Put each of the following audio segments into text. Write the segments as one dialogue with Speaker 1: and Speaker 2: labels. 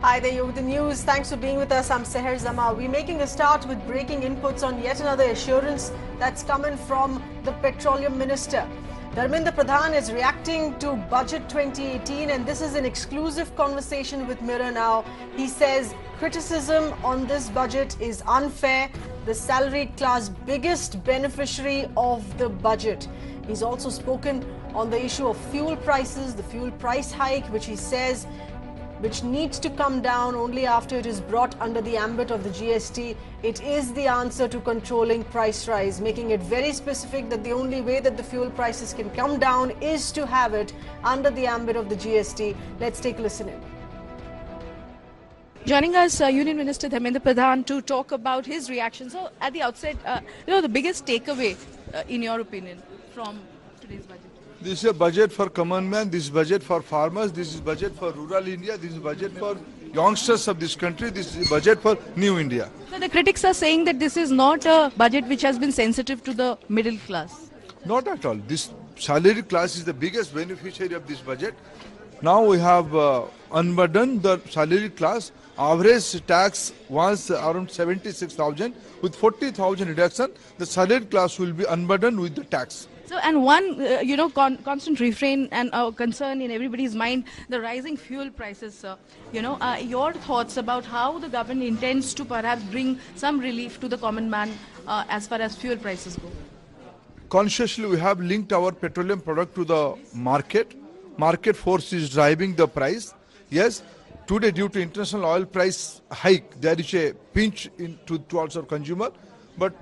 Speaker 1: Hi there, you're with the news. Thanks for being with us. I'm Seher Zama. We're making a start with breaking inputs on yet another assurance that's coming from the Petroleum Minister. Dharmendra Pradhan is reacting to Budget 2018, and this is an exclusive conversation with Mirror Now. He says criticism on this budget is unfair. The salaried class biggest beneficiary of the budget. He's also spoken on the issue of fuel prices, the fuel price hike, which he says which needs to come down only after it is brought under the ambit of the GST. It is the answer to controlling price rise, making it very specific that the only way that the fuel prices can come down is to have it under the ambit of the GST. Let's take a listen in.
Speaker 2: Joining us, Union Minister Dharmendra Pradhan to talk about his reaction. So, at the outset, the biggest takeaway, in your opinion, from today's budget?
Speaker 3: This is a budget for common man, this is budget for farmers, this is budget for rural India, this is budget for youngsters of this country, this is a budget for new India.
Speaker 2: So the critics are saying that this is not a budget which has been sensitive to the middle class.
Speaker 3: Not at all. This salaried class is the biggest beneficiary of this budget. Now we have unburdened the salaried class. Average tax was around 76,000. With 40,000 reduction, the salaried class will be unburdened with the tax.
Speaker 2: So, and one, constant refrain and concern in everybody's mind, the rising fuel prices, sir. Your thoughts about how the government intends to perhaps bring some relief to the common man as far as fuel prices go?
Speaker 3: Consciously, we have linked our petroleum product to the market. Market force is driving the price. Yes, today due to international oil price hike, there is a pinch towards our consumer. But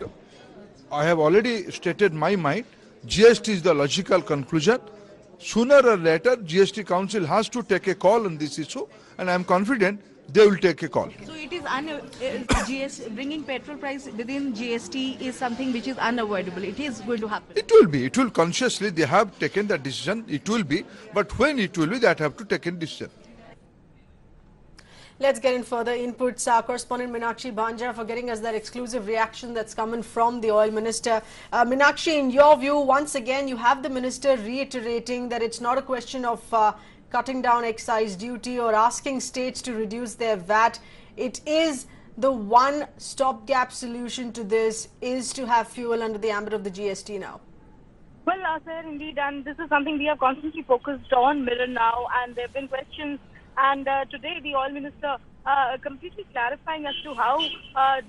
Speaker 3: I have already stated my mind. GST is the logical conclusion. Sooner or later, GST Council has to take a call on this issue, and I am confident they will take a call.
Speaker 2: So it is bringing petrol price within GST is something which is unavoidable. It is going to happen.
Speaker 3: It will be. It will consciously. They have taken that decision. It will be. But when it will be, that have to take a decision.
Speaker 1: Let's get in further inputs. Our correspondent Meenakshi Bhanja for getting us that exclusive reaction that's coming from the oil minister. Meenakshi, in your view, once again, you have the minister reiterating that it's not a question of cutting down excise duty or asking states to reduce their VAT. It is the one stopgap solution to this is to have fuel under the ambit of the GST now.
Speaker 4: Well, sir, indeed, and this is something we have constantly focused on, Mirror Now, and there have been questions. And today, the oil minister completely clarifying as to how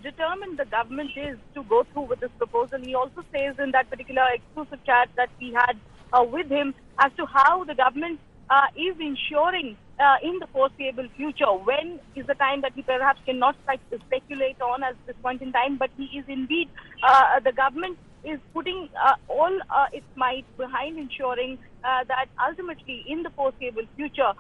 Speaker 4: determined the government is to go through with this proposal. He also says in that particular exclusive chat that we had with him as to how the government is ensuring in the foreseeable future. When is the time that he perhaps cannot speculate on at this point in time, but he is indeed, the government is putting all its might behind ensuring that ultimately in the foreseeable future,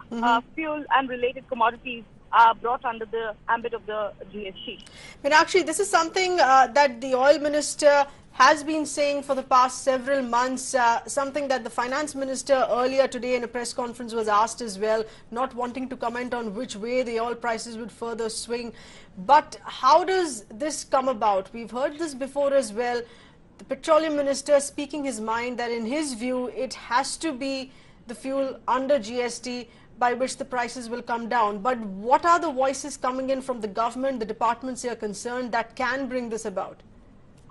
Speaker 4: fuel and related commodities are brought under the ambit of the GST.
Speaker 1: Meenakshi, this is something that the oil minister has been saying for the past several months, something that the finance minister earlier today in a press conference was asked as well, not wanting to comment on which way the oil prices would further swing. But how does this come about? We've heard this before as well. The petroleum minister speaking his mind that in his view it has to be the fuel under GST by which the prices will come down. But what are the voices coming in from the government, the departments here concerned that can bring this about?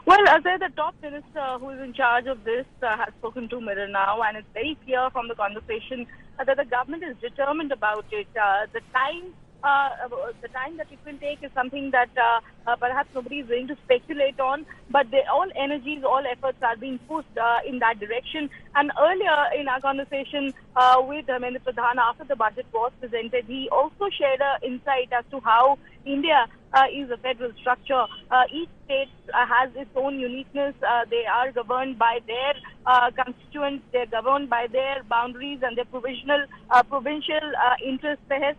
Speaker 4: Well, as the top minister who is in charge of this has spoken to Mirror Now, and it's very clear from the conversation that the government is determined about it. The time that it will take is something that perhaps nobody is willing to speculate on, but all energies, all efforts are being pushed in that direction. And earlier in our conversation with Dharmendra Pradhan after the budget was presented, he also shared an insight as to how India is a federal structure. Each state has its own uniqueness. They are governed by their constituents. They're governed by their boundaries and their provincial interests there.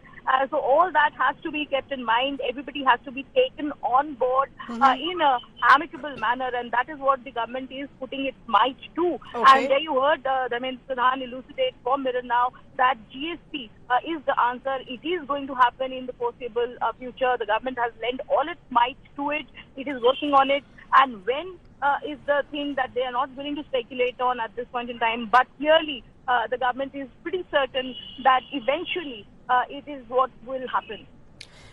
Speaker 4: So all that has to be kept in mind. Everybody has to be taken on board in an amicable manner, and that is what the government is putting its might to.
Speaker 1: Okay.
Speaker 4: And there you heard Dharmendra Pradhan elucidate from Mirror Now that GST is the answer. It is going to happen in the foreseeable future. The government has lent all its might to it. It is working on it. And when is the thing that they are not willing to speculate on at this point in time. But clearly, the government is pretty certain that eventually it is what will happen.